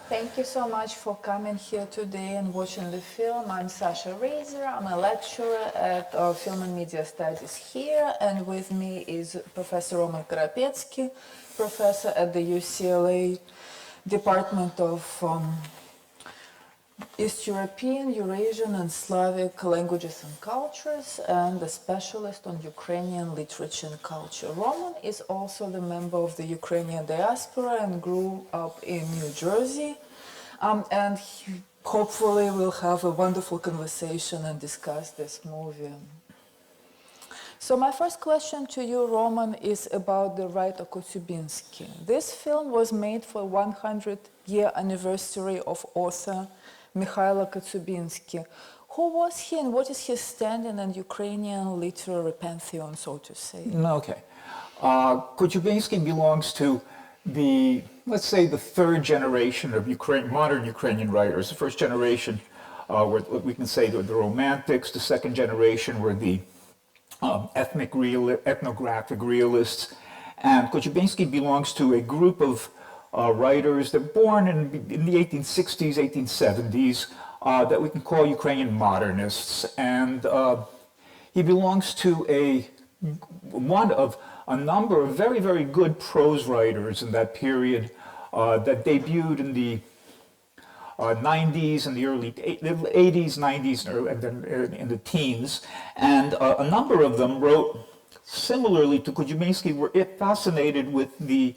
Thank you so much for coming here today and watching the film. I'm Sasha Razor. I'm a lecturer at Film and Media Studies here, and with me is Professor Roman Koropeckyj, professor at the UCLA Department of East European, Eurasian and Slavic Languages and Cultures, and a specialist on Ukrainian literature and culture. Roman is also the member of the Ukrainian diaspora and grew up in New Jersey, and hopefully we'll have a wonderful conversation and discuss this movie. So my first question to you, Roman, is about the writer Kotyubinsky. This film was made for 100-year anniversary of author Mikhailo Kotyubinsky. Who was he and what is his standing in Ukrainian literary pantheon, so to say? Okay. Kotyubinsky belongs to the, let's say, the third generation of modern Ukrainian writers. The first generation were, we can say, the Romantics. The second generation were the ethnographic realists. And Kotyubinsky belongs to a group of writers that were born in the 1860s, 1870s, that we can call Ukrainian modernists. And he belongs to one of a number of very, very good prose writers in that period that debuted in the 90s and the early 80s, 90s, and then in the teens. And a number of them wrote similarly to Kotyubinsky, were fascinated with the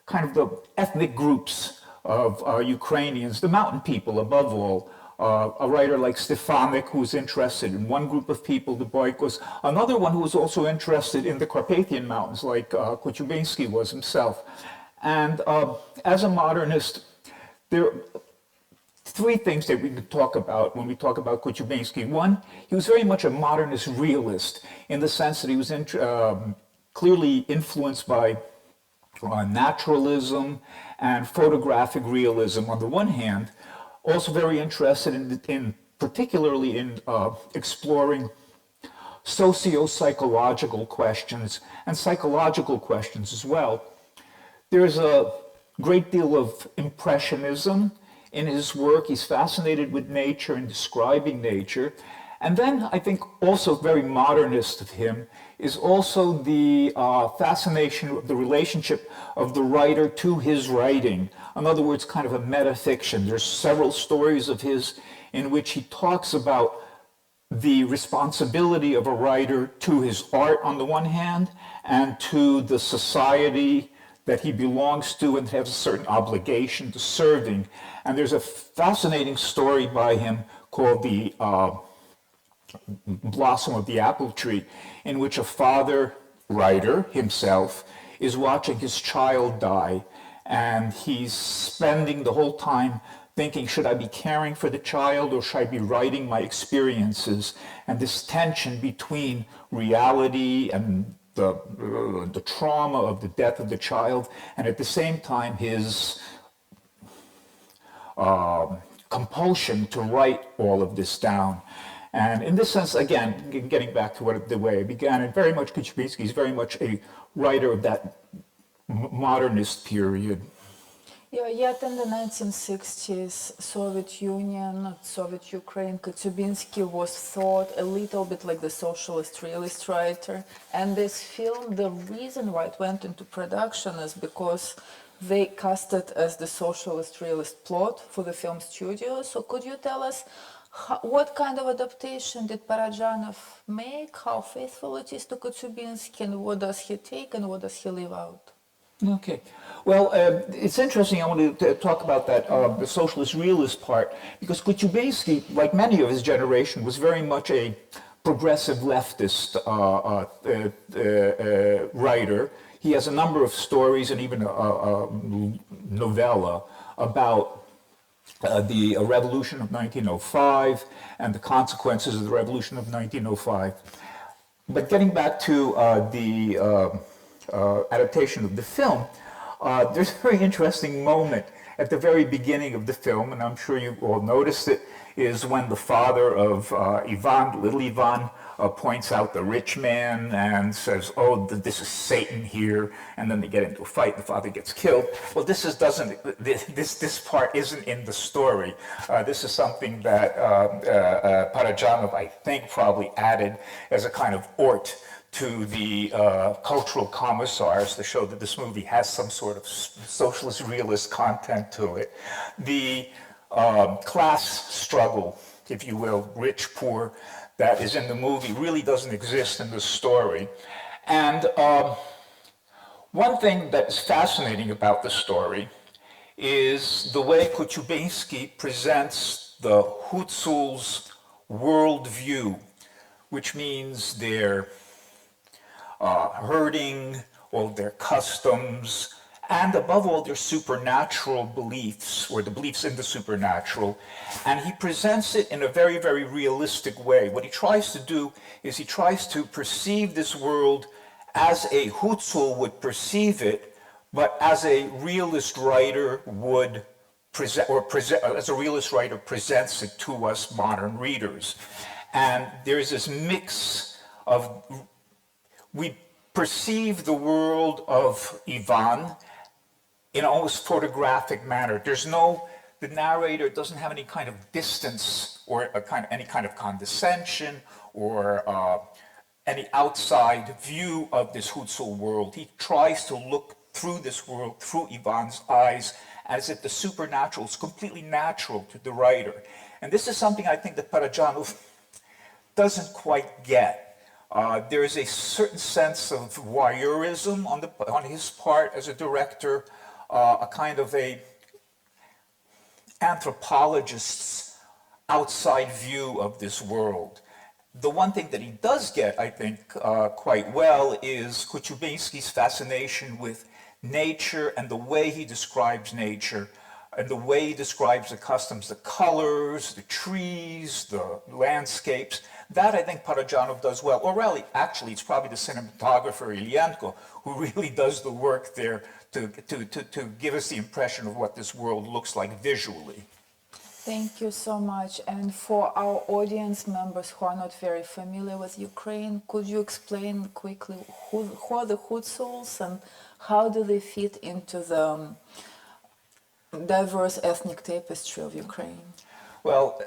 kind of the ethnic groups of Ukrainians, the mountain people above all. A writer like Stefanik, who was interested in one group of people, the Boykos. Another one who was also interested in the Carpathian Mountains, like Kotyubinsky was himself. And as a modernist, there are three things that we could talk about when we talk about Kotyubinsky. One, he was very much a modernist realist in the sense that he was clearly influenced by naturalism and photographic realism on the one hand, also very interested particularly in exploring socio-psychological questions and psychological questions as well. There's a great deal of impressionism in his work. He's fascinated with nature and describing nature. And then I think also very modernist of him is also the fascination of the relationship of the writer to his writing. In other words, kind of a metafiction. There's several stories of his in which he talks about the responsibility of a writer to his art on the one hand and to the society that he belongs to and has a certain obligation to serving. And there's a fascinating story by him called the Blossom of the Apple Tree, in which a father writer himself is watching his child die, and he's spending the whole time thinking, should I be caring for the child or should I be writing my experiences? And this tension between reality and the trauma of the death of the child, and at the same time his compulsion to write all of this down. And in this sense, again, getting back to the way I began, and very much Kotyubinsky is very much a writer of that modernist period. Yeah, yet in the 1960s, Soviet Union, Soviet Ukraine, Kotyubinsky was thought a little bit like the socialist realist writer. And this film, the reason why it went into production is because they cast it as the socialist realist plot for the film studio. So could you tell us what kind of adaptation did Parajanov make, how faithful it is to Kotyubinsky, and what does he take and what does he leave out? Okay. Well, it's interesting. I want to talk about that, the socialist realist part, because Kotyubinsky, like many of his generation, was very much a progressive leftist writer. He has a number of stories and even a novella about the revolution of 1905 and the consequences of the revolution of 1905. But getting back to the adaptation of the film, there's a very interesting moment at the very beginning of the film, and I'm sure you all noticed it, is when the father of Ivan, little Ivan, points out the rich man and says, "Oh, this is Satan here," and then they get into a fight. The father gets killed. Well, this part isn't in the story. This is something that Parajanov, I think, probably added as a kind of ort to the cultural commissars to show that this movie has some sort of socialist realist content to it. The class struggle, if you will, rich, poor, that is in the movie really doesn't exist in the story. And one thing that's fascinating about the story is the way Koropeckyj presents the Hutsul's worldview, which means their herding, all their customs, and above all their supernatural beliefs, or the beliefs in the supernatural. And he presents it in a very, very realistic way. What he tries to do is he tries to perceive this world as a Hutsul would perceive it, but as a realist writer would present, as a realist writer presents it to us modern readers. And there's this mix of, we perceive the world of Ivan in an almost photographic manner. The narrator doesn't have any kind of distance or any kind of condescension or any outside view of this Hutsul world. He tries to look through this world, through Ivan's eyes, as if the supernatural is completely natural to the writer. And this is something I think that Parajanov doesn't quite get. There is a certain sense of voyeurism on his part as a director, a kind of a anthropologist's outside view of this world. The one thing that he does get, I think, quite well is Koropeckyj's fascination with nature and the way he describes nature and the way he describes the customs, the colors, the trees, the landscapes. That I think Parajanov does well. Or really, actually, it's probably the cinematographer Ilyenko who really does the work there to give us the impression of what this world looks like visually. Thank you so much. And for our audience members who are not very familiar with Ukraine, could you explain quickly who are the Hutsuls and how do they fit into the diverse ethnic tapestry of Ukraine? Well,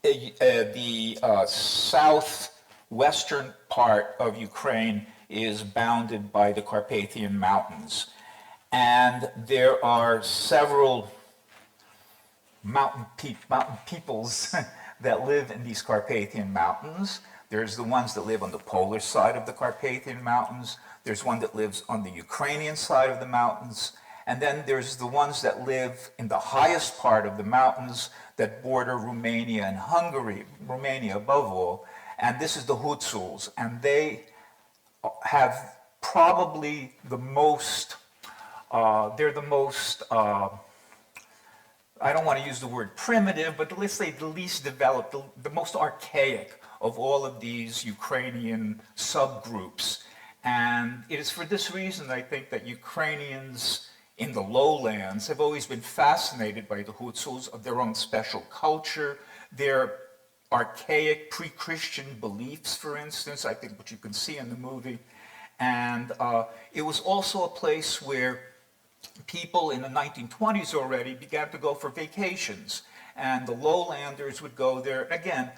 the southwestern part of Ukraine is bounded by the Carpathian Mountains. And there are several mountain peoples that live in these Carpathian Mountains. There's the ones that live on the polar side of the Carpathian Mountains. There's one that lives on the Ukrainian side of the mountains. And then there's the ones that live in the highest part of the mountains that border Romania and Hungary, Romania above all. And this is the Hutsuls. And they have probably the most, they're the most, I don't want to use the word primitive, but let's say the least developed, the most archaic of all of these Ukrainian subgroups. And it is for this reason, I think, that Ukrainians in the lowlands have always been fascinated by the Hutsuls, of their own special culture, their archaic pre-Christian beliefs, for instance, I think what you can see in the movie. And it was also a place where people in the 1920s already began to go for vacations. And the lowlanders would go there, again,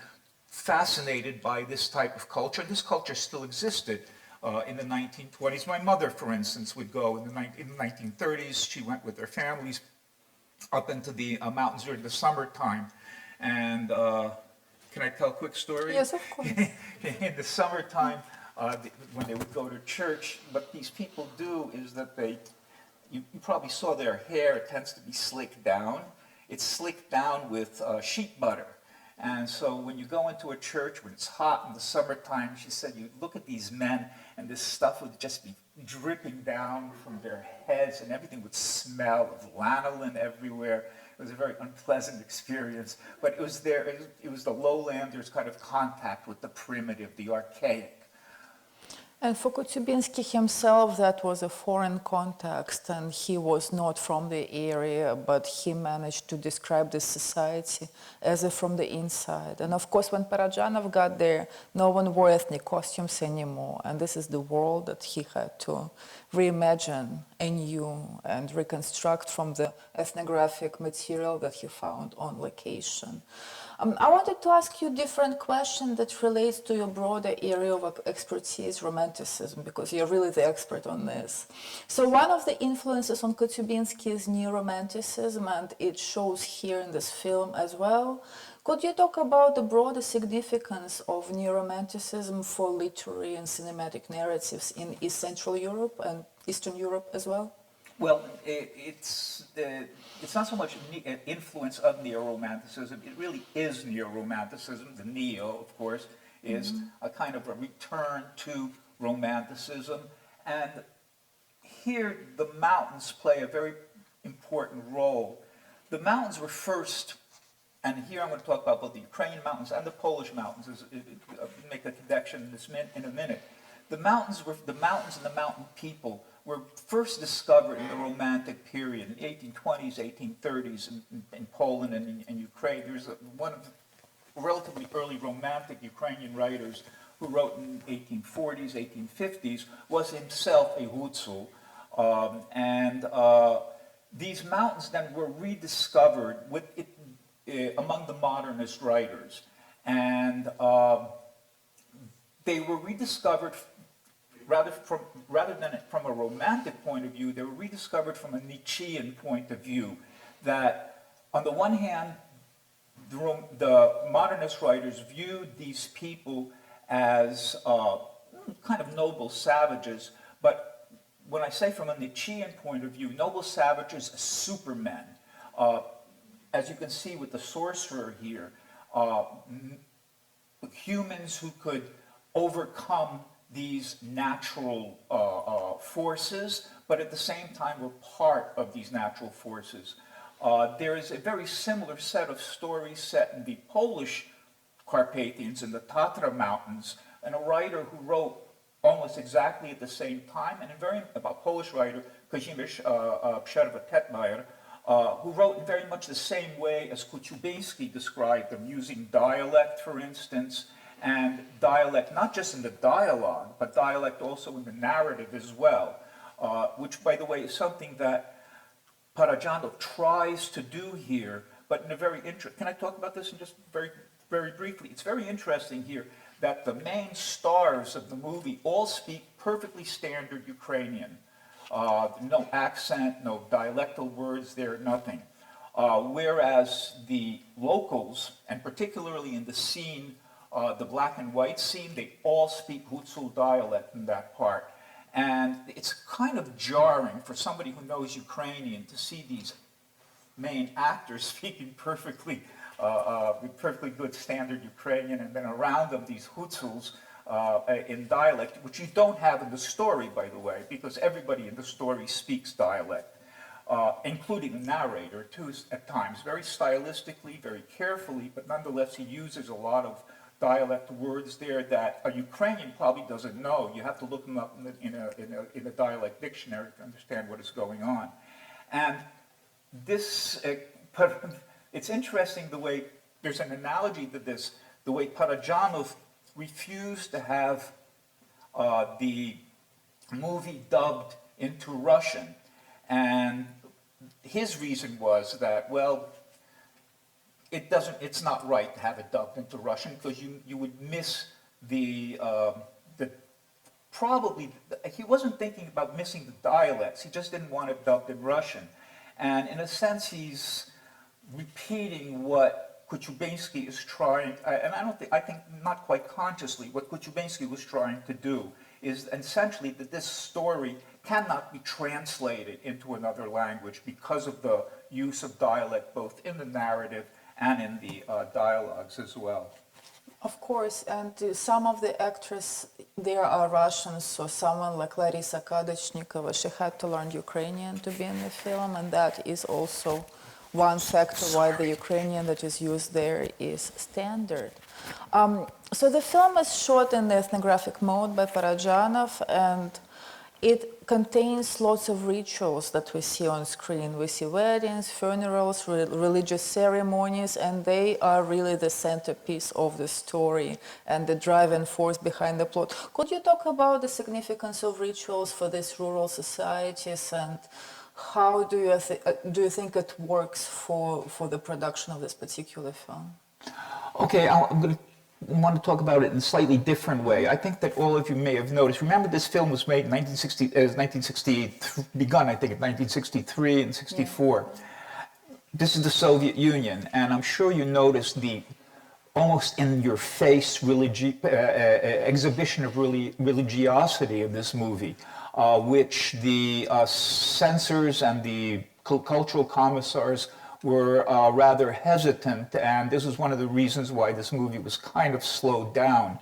fascinated by this type of culture. And this culture still existed in the 1920s. My mother, for instance, would go in the 1930s. She went with her families up into the mountains during the summertime. And can I tell a quick story? Yes, of course. In the summertime, when they would go to church, what these people do is that you probably saw their hair, it tends to be slicked down. It's slicked down with sheep butter. And so when you go into a church when it's hot in the summertime, she said, you look at these men and this stuff would just be dripping down from their heads and everything would smell of lanolin everywhere. It was a very unpleasant experience, but it was the lowlanders' kind of contact with the primitive, the archaic. And for Kotyubinsky himself, that was a foreign context, and he was not from the area, but he managed to describe the society as if from the inside. And of course, when Parajanov got there, no one wore ethnic costumes anymore, and this is the world that he had to reimagine anew and reconstruct from the ethnographic material that he found on location. I wanted to ask you a different question that relates to your broader area of expertise, Romanticism, because you're really the expert on this. So one of the influences on Kotyubinsky is Neo-Romanticism, and it shows here in this film as well. Could you talk about the broader significance of Neo-Romanticism for literary and cinematic narratives in East Central Europe and Eastern Europe as well? Well, it's not so much an influence of neo-romanticism. It really is neo-romanticism. The neo, of course, is a kind of a return to romanticism. And here the mountains play a very important role. The mountains were first, and here I'm going to talk about both the Ukrainian mountains and the Polish mountains, make a connection in a minute. The mountains and the mountain people were first discovered in the Romantic period, in the 1820s, 1830s in Poland and in Ukraine. There's one of the relatively early Romantic Ukrainian writers who wrote in 1840s, 1850s, was himself a Hutsul. These mountains then were rediscovered among the modernist writers. And they were rediscovered rather than from a romantic point of view, they were rediscovered from a Nietzschean point of view. That on the one hand, the modernist writers viewed these people as kind of noble savages, but when I say from a Nietzschean point of view, noble savages as supermen. As you can see with the sorcerer here, humans who could overcome these natural forces, but at the same time were part of these natural forces. There is a very similar set of stories set in the Polish Carpathians in the Tatra Mountains, and a writer who wrote almost exactly at the same time, and a Polish writer, Kazimierz Przerwa-Tetmajer, who wrote in very much the same way as Kotyubinsky described them, using dialect, for instance, and dialect not just in the dialogue, but dialect also in the narrative as well, which, by the way, is something that Parajanov tries to do here, but in a very Can I talk about this in just very, very briefly? It's very interesting here that the main stars of the movie all speak perfectly standard Ukrainian. No accent, no dialectal words there, nothing. Whereas the locals, and particularly in the scene, the black and white scene, they all speak Hutsul dialect in that part. And it's kind of jarring for somebody who knows Ukrainian to see these main actors speaking perfectly good standard Ukrainian, and then around them these Hutsuls in dialect, which you don't have in the story, by the way, because everybody in the story speaks dialect, including the narrator, too, at times, very stylistically, very carefully, but nonetheless he uses a lot of dialect words there that a Ukrainian probably doesn't know. You have to look them up in a dialect dictionary to understand what is going on. And this, it's interesting the way, there's an analogy to this, the way Parajanov refused to have the movie dubbed into Russian. And his reason was that, well, it's not right to have it dubbed into Russian because you would miss he wasn't thinking about missing the dialects, he just didn't want it dubbed in Russian. And in a sense, he's repeating what Kotyubinsky is trying, and I think not quite consciously, what Kotyubinsky was trying to do is essentially that this story cannot be translated into another language because of the use of dialect both in the narrative and in the dialogues as well. Of course, and some of the actors there are Russians, so someone like Larisa Kadachnikova, she had to learn Ukrainian to be in the film, and that is also one factor why the Ukrainian that is used there is standard. So the film is shot in the ethnographic mode by Parajanov, and it contains lots of rituals that we see on screen. We see weddings, funerals, religious ceremonies, and they are really the centerpiece of the story and the driving force behind the plot. Could you talk about the significance of rituals for these rural societies, and how do you think it works for the production of this particular film? Okay, I'm going to want to talk about it in a slightly different way. I think that all of you may have noticed. Remember, this film was made in 1960, begun, I think, in 1963 and 64. Yeah. This is the Soviet Union, and I'm sure you noticed the almost in-your-face exhibition of religiosity in this movie, which the censors and the cultural commissars were rather hesitant, and this is one of the reasons why this movie was kind of slowed down.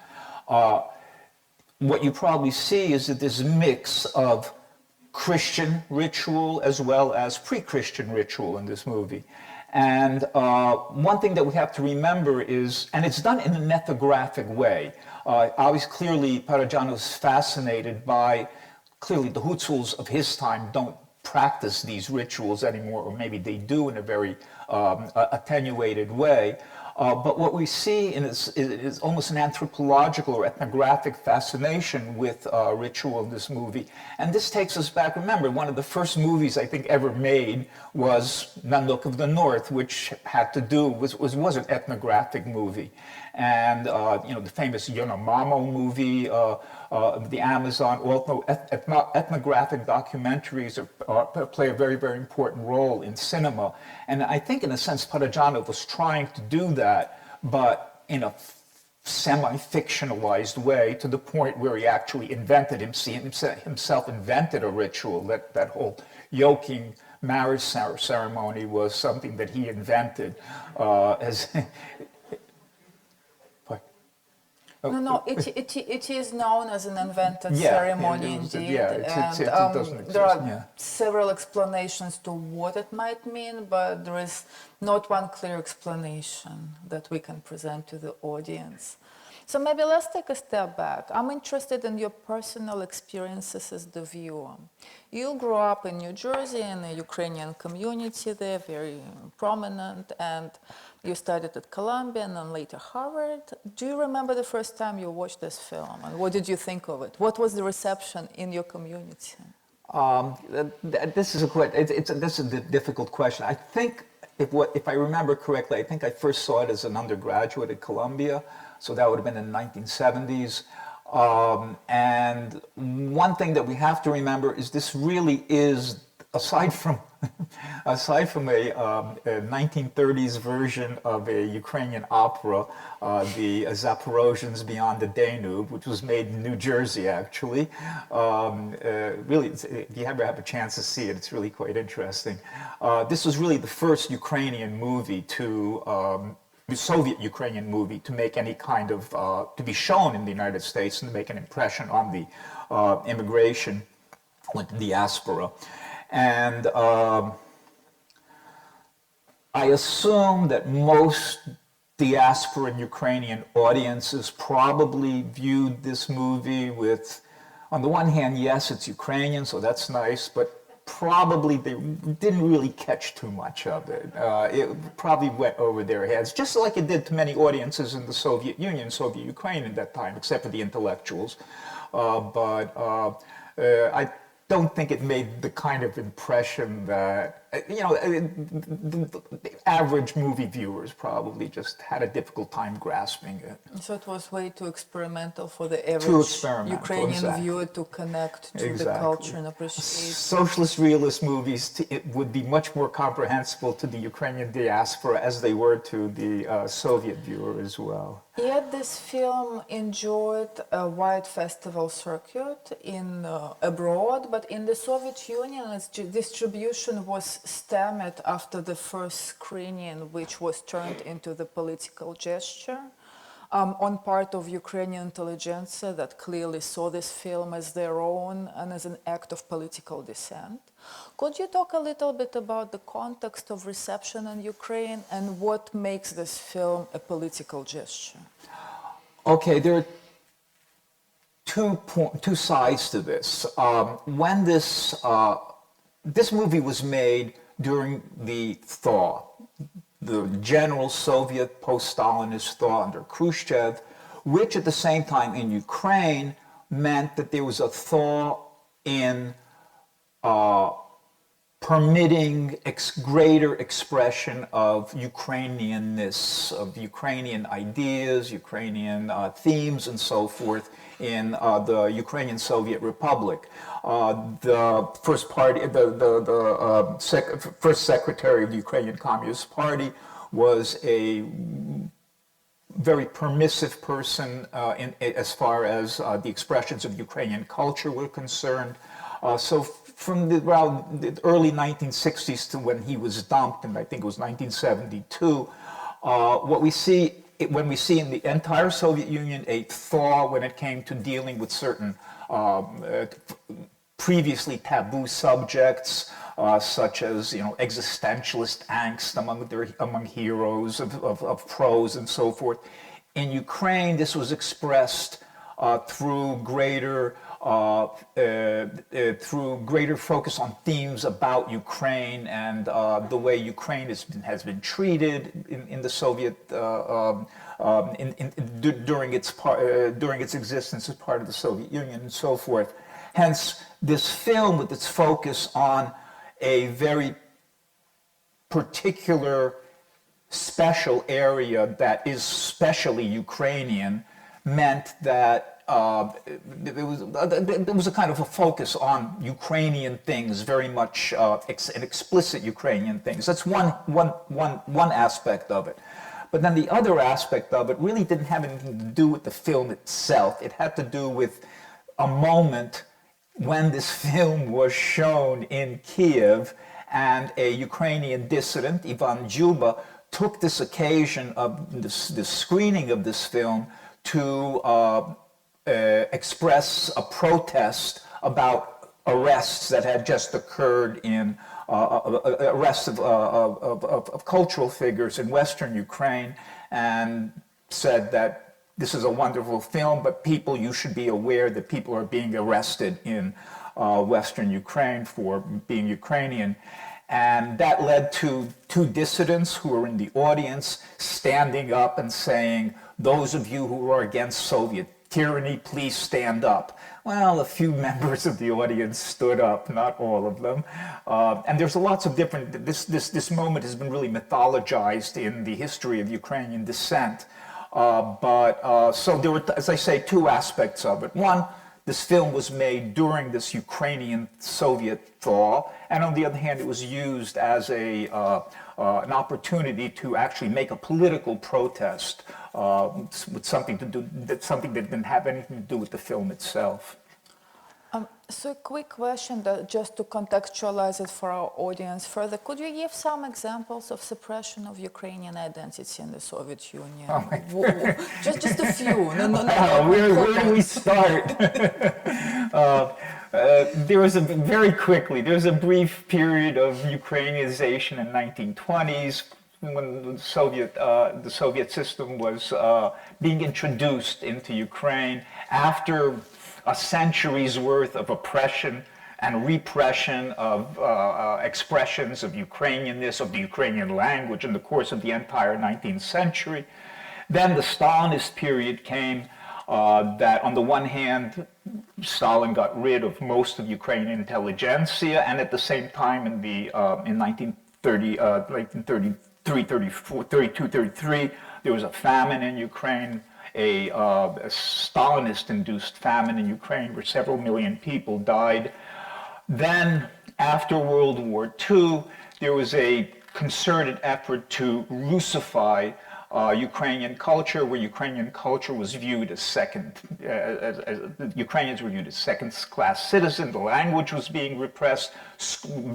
What you probably see is that this mix of Christian ritual as well as pre-Christian ritual in this movie. And one thing that we have to remember is, and it's done in an ethnographic way. Obviously, clearly, Parajanov is fascinated by, clearly the Hutsuls of his time don't practice these rituals anymore, or maybe they do in a very attenuated way. But what we see is almost an anthropological or ethnographic fascination with ritual in this movie. And this takes us back. Remember, one of the first movies I think ever made was Nanook of the North, which had to do was an ethnographic movie. And the famous Yanomamo movie, the Amazon, although ethnographic documentaries play a very, very important role in cinema. And I think, in a sense, Parajanov was trying to do that, but in a semi-fictionalized way, to the point where he actually invented himself invented a ritual. That whole yoking marriage ceremony was something that he invented as. No, it is known as an invented ceremony indeed. There are several explanations to what it might mean, but there is not one clear explanation that we can present to the audience. So maybe let's take a step back. I'm interested in your personal experiences as the viewer. You grew up in New Jersey in a Ukrainian community there, very prominent, and you studied at Columbia and then later Harvard. Do you remember the first time you watched this film, and what did you think of it? What was the reception in your community? This is a difficult question. I think, if I remember correctly, I think I first saw it as an undergraduate at Columbia, so that would have been in the 1970s. And one thing that we have to remember is this really is, aside from a 1930s version of a Ukrainian opera, the Zaporozhians Beyond the Danube, which was made in New Jersey, actually. Really, if you ever have a chance to see it, it's really quite interesting. This was really the first Ukrainian movie the Soviet Ukrainian movie to make any kind of, to be shown in the United States and to make an impression on the immigration with the diaspora. And I assume that most diasporan Ukrainian audiences probably viewed this movie with, on the one hand, yes, it's Ukrainian, so that's nice, but probably they didn't really catch too much of it. It probably went over their heads, just like it did to many audiences in the Soviet Union, Soviet Ukraine at that time, except for the intellectuals. But I don't think it made the kind of impression that, the average movie viewers probably just had a difficult time grasping it. So it was way too experimental for the average Ukrainian viewer to connect to the culture and appreciate. Socialist realist movies it would be much more comprehensible to the Ukrainian diaspora as they were to the Soviet viewer as well. Yet this film enjoyed a wide festival circuit abroad, but in the Soviet Union, its distribution was stymied after the first screening, which was turned into the political gesture. on part of Ukrainian intelligentsia that clearly saw this film as their own and as an act of political dissent. Could you talk a little bit about the context of reception in Ukraine and what makes this film a political gesture? Okay, there are two sides to this. When this movie was made during the thaw, the general Soviet post-Stalinist thaw under Khrushchev, which at the same time in Ukraine meant that there was a thaw in permitting greater expression of Ukrainianness, of Ukrainian ideas, Ukrainian themes, and so forth in the Ukrainian Soviet Republic. The first first secretary of the Ukrainian Communist Party was a very permissive person as far as the expressions of Ukrainian culture were concerned. So from around the early 1960s to when he was dumped, and I think it was 1972, what we see when we see in the entire Soviet Union a thaw when it came to dealing with certain previously taboo subjects, such as existentialist angst among heroes of prose and so forth. In Ukraine, this was expressed through greater focus on themes about Ukraine and the way Ukraine has been treated in the Soviet during its existence as part of the Soviet Union and so forth. Hence, this film with its focus on a very particular special area that is specially Ukrainian meant that there was a kind of a focus on Ukrainian things, very much an explicit Ukrainian things. That's one aspect of it. But then the other aspect of it really didn't have anything to do with the film itself. It had to do with a moment when this film was shown in Kiev, and a Ukrainian dissident, Ivan Juba, took this occasion of the screening of this film to express a protest about arrests that had just occurred in arrests of cultural figures in Western Ukraine, and said that this is a wonderful film, but you should be aware that people are being arrested in Western Ukraine for being Ukrainian. And that led to two dissidents who were in the audience standing up and saying, "Those of you who are against Soviet tyranny, please stand up." Well, a few members of the audience stood up, not all of them. And there's lots of different, this moment has been really mythologized in the history of Ukrainian dissent. So there were, as I say, two aspects of it. One, this film was made during this Ukrainian Soviet thaw, and on the other hand, it was used as an opportunity to actually make a political protest with something that didn't have anything to do with the film itself. So a quick question, just to contextualize it for our audience further. Could you give some examples of suppression of Ukrainian identity in the Soviet Union? Just a few. Where do we start? There was a brief period of Ukrainization in 1920s when the Soviet system was being introduced into Ukraine after a century's worth of oppression and repression of expressions of Ukrainianness, of the Ukrainian language in the course of the entire 19th century. Then the Stalinist period came, that on the one hand, Stalin got rid of most of Ukrainian intelligentsia, and at the same time in 1933, 33, there was a famine in Ukraine, a Stalinist-induced famine in Ukraine where several million people died. Then, after World War II, there was a concerted effort to Russify Ukrainian culture, where Ukrainian culture was viewed as Ukrainians were viewed as second-class citizens. The language was being repressed.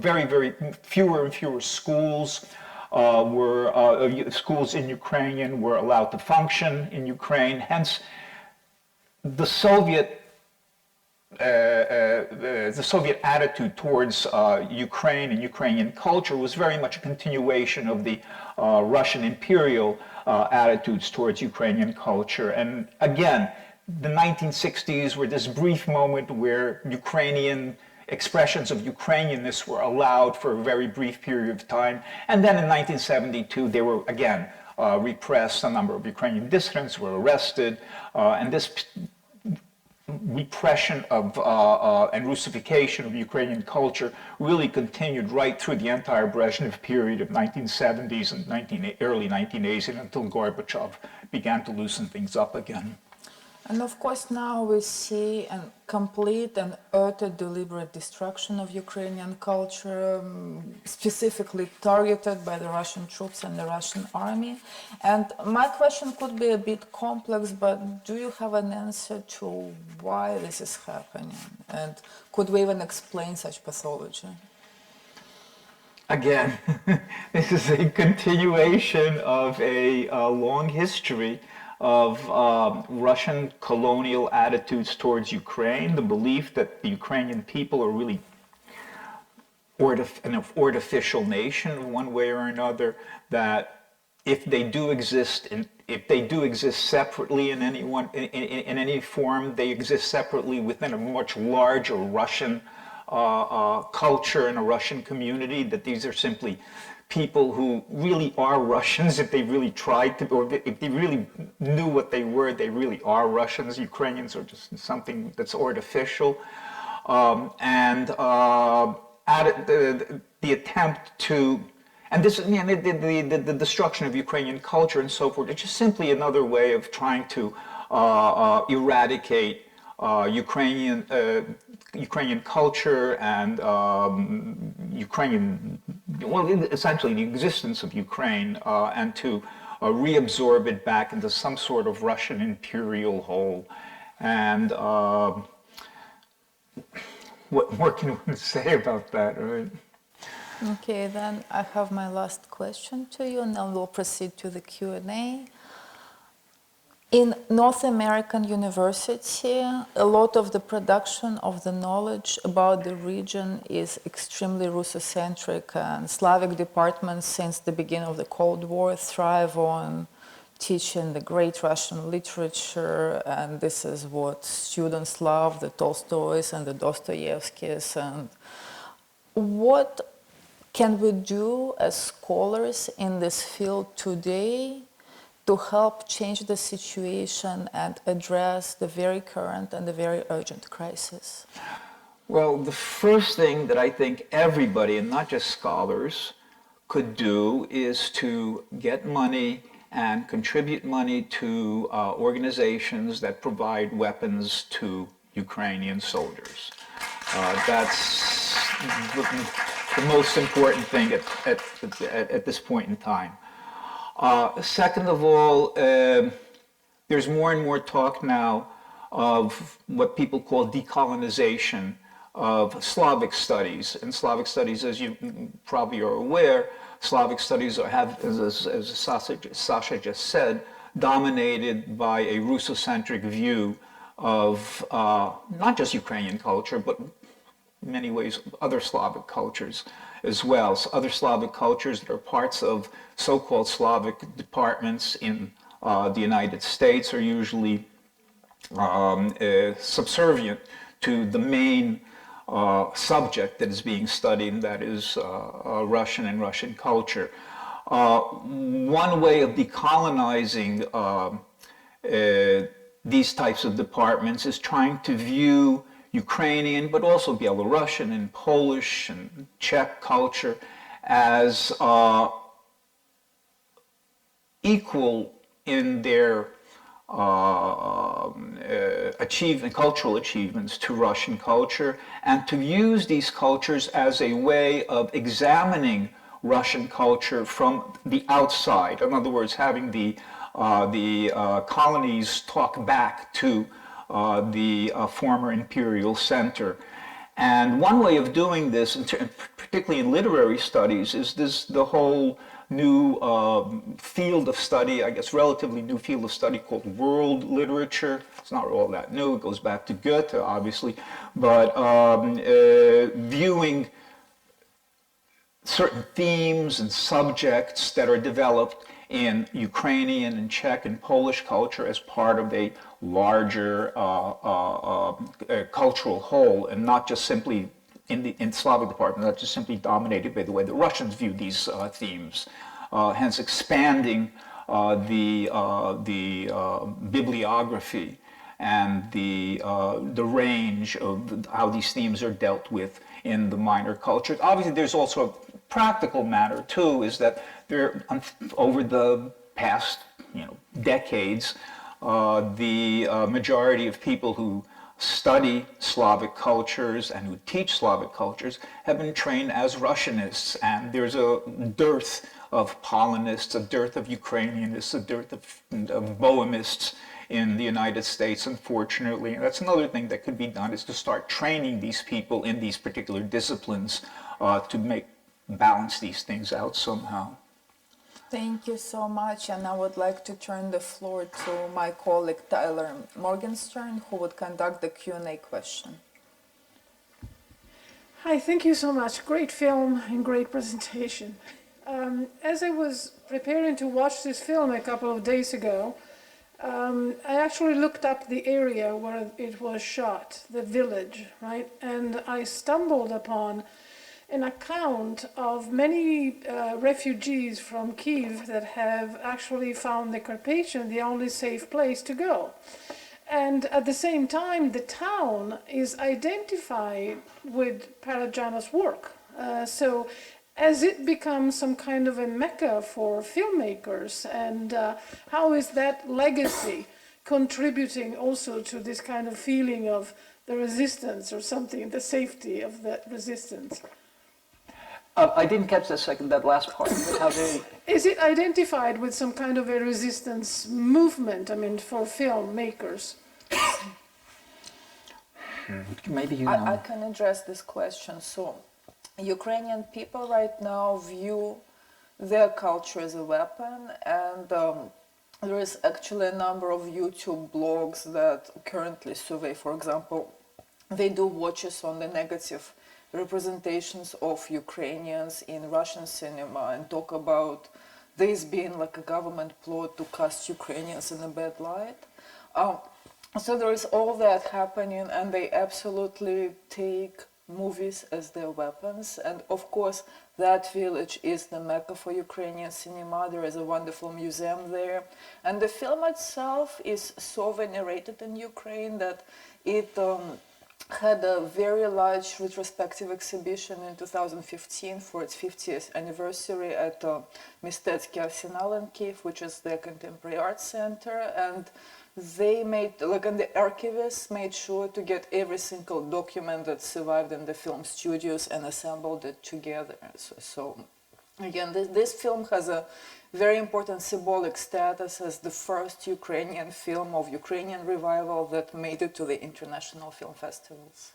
Very, very fewer and fewer schools. schools in Ukrainian were allowed to function in Ukraine. Hence, the Soviet attitude towards Ukraine and Ukrainian culture was very much a continuation of the Russian imperial attitudes towards Ukrainian culture. And again, the 1960s were this brief moment where Ukrainian expressions of Ukrainianness were allowed for a very brief period of time. And then in 1972, they were again repressed. A number of Ukrainian dissidents were arrested. And this repression of and Russification of Ukrainian culture really continued right through the entire Brezhnev period of 1970s and early 1980s until Gorbachev began to loosen things up again. And of course now we see a complete and utter deliberate destruction of Ukrainian culture, specifically targeted by the Russian troops and the Russian army. And my question could be a bit complex, but do you have an answer to why this is happening? And could we even explain such pathology? Again, this is a continuation of a long history of Russian colonial attitudes towards Ukraine, the belief that the Ukrainian people are really an artificial nation one way or another, that if they do exist separately in any form, they exist separately within a much larger Russian culture and a Russian community, that these are simply people who really are Russians if they really tried to, or if they really knew what they were, they really are Russians. Ukrainians are just something that's artificial. The attempt to, and this, the destruction of Ukrainian culture and so forth, it's just simply another way of trying to eradicate Ukrainian culture and essentially the existence of Ukraine, and to reabsorb it back into some sort of Russian imperial whole. And what more can one say about that, right? Okay, then I have my last question to you, and then we'll proceed to the Q&A. In North American University, a lot of the production of the knowledge about the region is extremely Russocentric, and Slavic departments since the beginning of the Cold War thrive on teaching the great Russian literature, and this is what students love, the Tolstoys and the Dostoevskys. And what can we do as scholars in this field today to help change the situation and address the very current and the very urgent crisis? Well, the first thing that I think everybody, and not just scholars, could do is to get money and contribute money to organizations that provide weapons to Ukrainian soldiers. That's the most important thing at this point in time. Second of all, there's more and more talk now of what people call decolonization of Slavic studies. And Slavic studies, as you probably are aware, Slavic studies have, as Sasha just said, dominated by a Russocentric view of not just Ukrainian culture, but in many ways other Slavic cultures as well. So other Slavic cultures that are parts of so-called Slavic departments in the United States are usually subservient to the main subject that is being studied, and that is Russian and Russian culture. One way of decolonizing these types of departments is trying to view Ukrainian, but also Belarusian and Polish and Czech culture as equal in their cultural achievements to Russian culture, and to use these cultures as a way of examining Russian culture from the outside. In other words, having the colonies talk back to the former imperial center. And one way of doing this, particularly in literary studies, is the whole new field of study, I guess relatively new field of study called world literature. It's not all that new, it goes back to Goethe, obviously, but viewing certain themes and subjects that are developed in Ukrainian and Czech and Polish culture as part of a larger cultural whole, and not just simply in Slavic department, not just simply dominated by the way the Russians view these themes, hence expanding the bibliography and the range of how these themes are dealt with in the minor cultures. Obviously, there's also a practical matter too, is that there, over the past decades, the majority of people who study Slavic cultures and who teach Slavic cultures have been trained as Russianists, and there's a dearth of Polonists, a dearth of Ukrainianists, a dearth of Bohemists in the United States, unfortunately. And that's another thing that could be done, is to start training these people in these particular disciplines to balance these things out somehow. Thank you so much, and I would like to turn the floor to my colleague Tyler Morgenstern, who would conduct the Q&A question. Hi, thank you so much. Great film and great presentation. As I was preparing to watch this film a couple of days ago, I actually looked up the area where it was shot, the village, right? And I stumbled upon an account of many refugees from Kiev that have actually found the Carpathian the only safe place to go. And at the same time, the town is identified with Parajanov's work. So as it becomes some kind of a mecca for filmmakers, and how is that legacy contributing also to this kind of feeling of the resistance or something, the safety of that resistance? I didn't catch that last part. How they... Is it identified with some kind of a resistance movement, I mean, for filmmakers? Maybe you know. I can address this question. So, Ukrainian people right now view their culture as a weapon, and there is actually a number of YouTube blogs that currently survey, for example, they do watches on the negative representations of Ukrainians in Russian cinema and talk about this being like a government plot to cast Ukrainians in a bad light. So there is all that happening, and they absolutely take movies as their weapons. And of course, that village is the mecca for Ukrainian cinema. There is a wonderful museum there. And the film itself is so venerated in Ukraine that it had a very large retrospective exhibition in 2015 for its 50th anniversary at Mistetsky Arsenal in Kiev, which is their contemporary art center. And they made, and the archivists made sure to get every single document that survived in the film studios and assembled it together. So again, this film has a very important symbolic status as the first Ukrainian film of Ukrainian revival that made it to the international film festivals.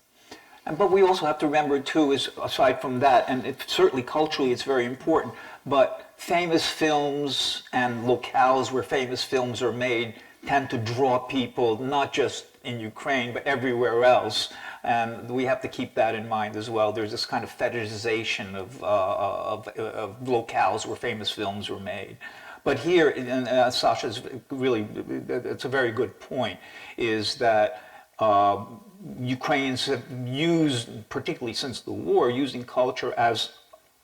But we also have to remember too, is aside from that, and certainly culturally it's very important, but famous films and locales where famous films are made tend to draw people not just in Ukraine but everywhere else, and we have to keep that in mind as well. There's this kind of fetishization of locales where famous films were made. But here, and Sasha's really, it's a very good point, is that Ukrainians have used, particularly since the war, using culture as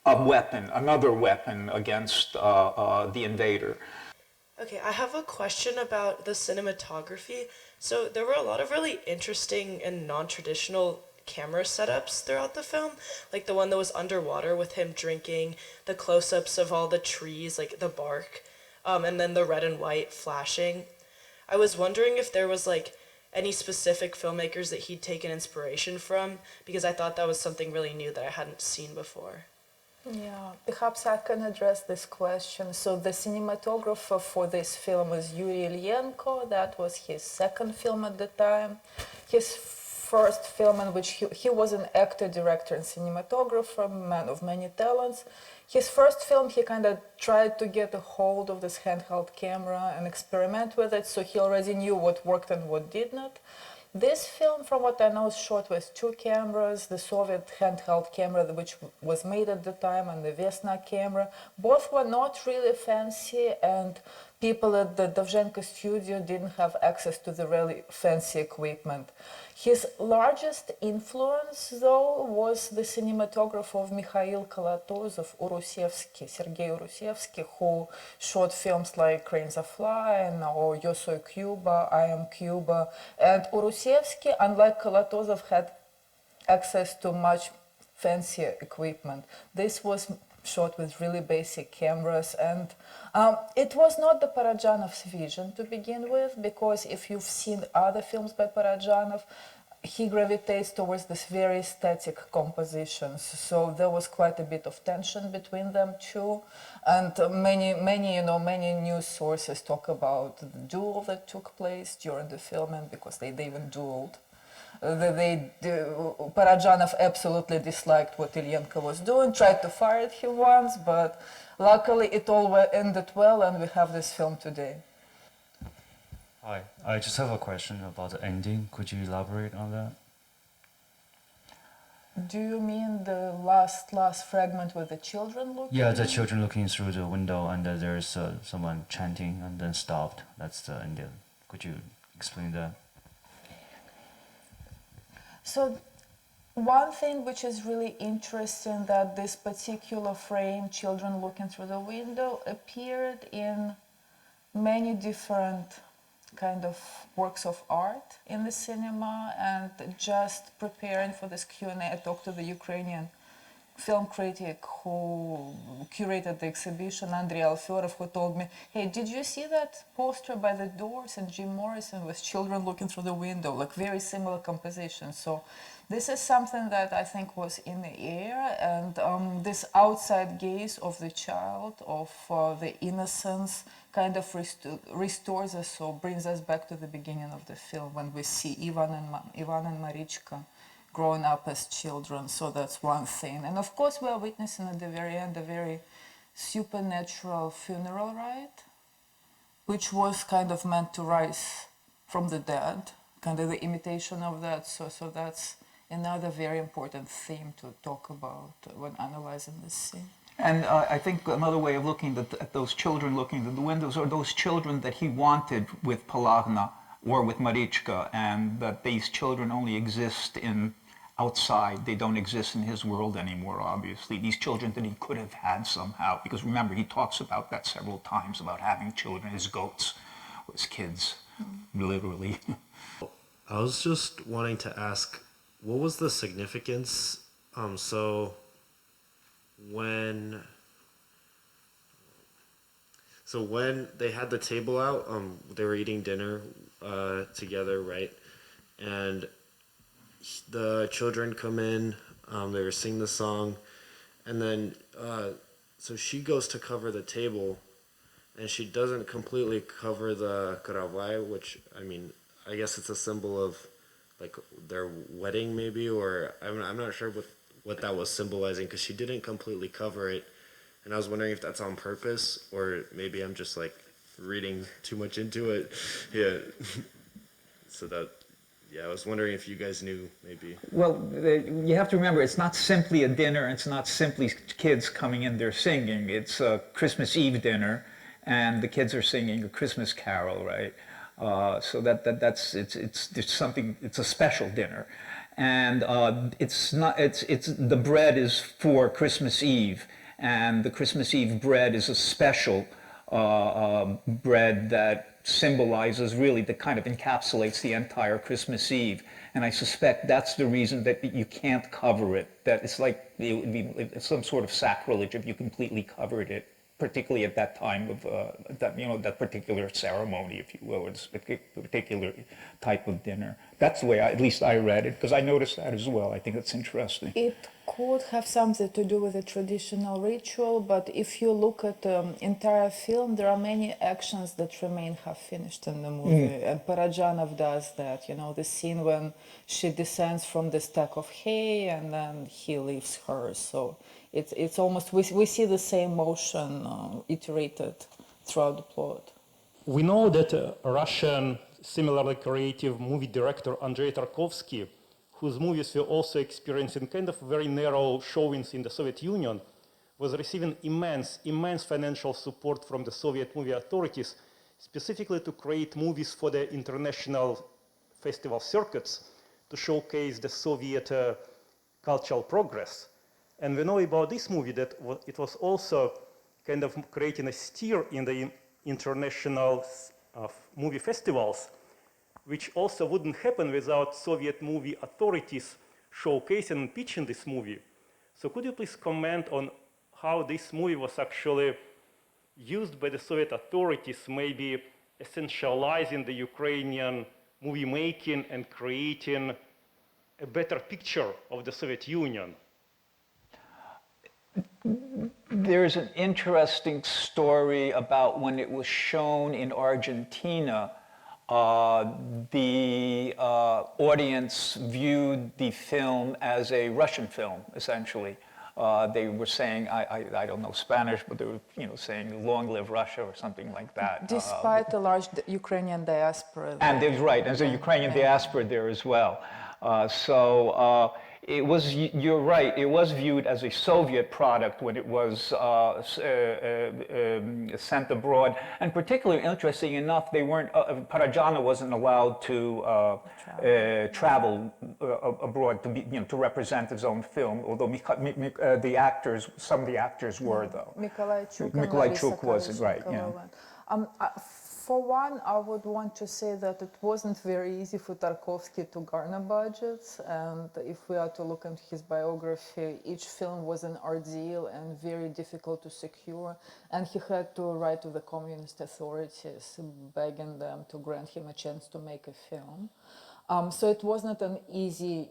a weapon, another weapon against the invader. Okay, I have a question about the cinematography. So there were a lot of really interesting and non-traditional camera setups throughout the film, like the one that was underwater with him drinking, the close-ups of all the trees, like the bark, and then the red and white flashing. I was wondering if there was like any specific filmmakers that he'd taken inspiration from, because I thought that was something really new that I hadn't seen before. Yeah, perhaps I can address this question. So the cinematographer for this film was Yuri Ilyenko. That was his second film at the time. His first film in which he was an actor, director, and cinematographer, man of many talents. His first film, he kind of tried to get a hold of this handheld camera and experiment with it, so he already knew what worked and what did not. This film, from what I know, is shot with two cameras, the Soviet handheld camera, which was made at the time, and the Vesna camera. Both were not really fancy, and people at the Dovzhenko studio didn't have access to the really fancy equipment. His largest influence, though, was the cinematographer of Mikhail Kalatozov, Sergei Urusevsky, who shot films like Cranes Are Flying or Yo Soy Cuba, I Am Cuba. And Urusevsky, unlike Kalatozov, had access to much fancier equipment. This was shot with really basic cameras, and it was not the Parajanov's vision to begin with, because if you've seen other films by Parajanov, he gravitates towards this very static compositions. So there was quite a bit of tension between them two, and many news sources talk about the duel that took place during the filming, because they even dueled. Parajanov absolutely disliked what Ilyenko was doing, tried to fire him once, but luckily it all ended well, and we have this film today. Hi, I just have a question about the ending. Could you elaborate on that? Do you mean the last fragment with the children looking? Yeah, the children looking through the window, and there's someone chanting and then stopped. That's the ending. Could you explain that? So one thing which is really interesting, that this particular frame, children looking through the window, appeared in many different kind of works of art in the cinema. And just preparing for this Q&A, I talked to the Ukrainian film critic who curated the exhibition, Andrei Alfyorov, who told me, hey, did you see that poster by the Doors and Jim Morrison with children looking through the window, like very similar composition. So this is something that I think was in the air, and this outside gaze of the child, of the innocence, kind of restores us, so brings us back to the beginning of the film when we see Ivan and Marichka growing up as children. So that's one thing. And of course we are witnessing at the very end a very supernatural funeral rite, which was kind of meant to rise from the dead, kind of the imitation of that. So that's another very important theme to talk about when analyzing this scene. And I think another way of looking at those children looking at the windows are those children that he wanted with Palagna or with Marichka, and that these children only exist outside. They don't exist in his world anymore, obviously. These children that he could have had somehow, because remember, he talks about that several times, about having children, his goats, or his kids, literally. I was just wanting to ask, what was the significance? So when they had the table out, they were eating dinner together, right? And the children come in, they were singing the song, and then so she goes to cover the table, and she doesn't completely cover the karavai, which, I mean, I guess it's a symbol of like their wedding maybe, or I'm not sure what that was symbolizing, because she didn't completely cover it, and I was wondering if that's on purpose, or maybe I'm just like reading too much into it. Yeah. So that, yeah, I was wondering if you guys knew, maybe. Well, you have to remember, it's not simply a dinner, it's not simply kids coming in there singing. It's a Christmas Eve dinner, and the kids are singing a Christmas carol, right? So there's something, it's a special dinner. And the bread is for Christmas Eve, and the Christmas Eve bread is a special bread that symbolizes, really, that kind of encapsulates the entire Christmas Eve. And I suspect that's the reason that you can't cover it, that it's like it would be some sort of sacrilege if you completely covered it. particularly at that time of that particular ceremony, if you will, or this particular type of dinner. That's the way, at least I read it, because I noticed that as well. I think it's interesting. It could have something to do with the traditional ritual, but if you look at the entire film, there are many actions that remain half-finished in the movie. And Parajanov does that, the scene when she descends from the stack of hay and then he leaves her. So it's almost, we see the same motion iterated throughout the plot. We know that Russian, similarly creative movie director Andrei Tarkovsky, whose movies were also experiencing kind of very narrow showings in the Soviet Union, was receiving immense financial support from the Soviet movie authorities, specifically to create movies for the international festival circuits to showcase the Soviet cultural progress. And we know about this movie that it was also kind of creating a stir in the international movie festivals, which also wouldn't happen without Soviet movie authorities showcasing and pitching this movie. So could you please comment on how this movie was actually used by the Soviet authorities, maybe essentializing the Ukrainian movie making and creating a better picture of the Soviet Union? There's an interesting story about when it was shown in Argentina. The audience viewed the film as a Russian film, essentially. They were saying, I don't know Spanish, but they were saying "Long live Russia" or something like that. Despite the large Ukrainian diaspora. And there's right, there's a Ukrainian diaspora there as well. It was, you're right, it was viewed as a Soviet product when it was sent abroad. And particularly interesting enough, they weren't, Parajanov wasn't allowed to travel abroad to be, to represent his own film, although the actors, some of the actors were though. Mikolajchuk wasn't, right, yeah. For one, I would want to say that it wasn't very easy for Tarkovsky to garner budgets, and if we are to look at his biography, each film was an ordeal and very difficult to secure, and he had to write to the communist authorities, begging them to grant him a chance to make a film. So it wasn't an easy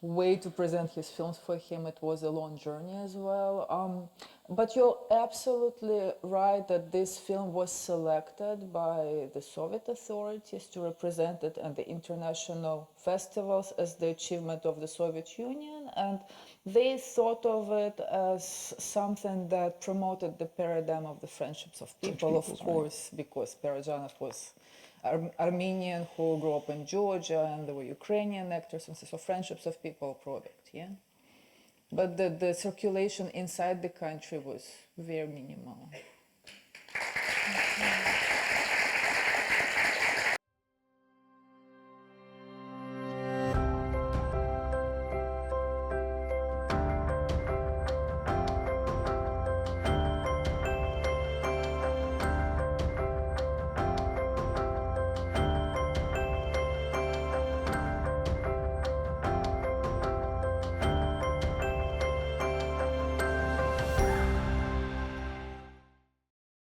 way to present his films for him. It was a long journey as well. But you're absolutely right that this film was selected by the Soviet authorities to represent it at the international festivals as the achievement of the Soviet Union, and they thought of it as something that promoted the paradigm of the friendships of people, of course, because Parajanov was Armenian who grew up in Georgia, and there were Ukrainian actors, and so friendships of people product, yeah. But the circulation inside the country was very minimal.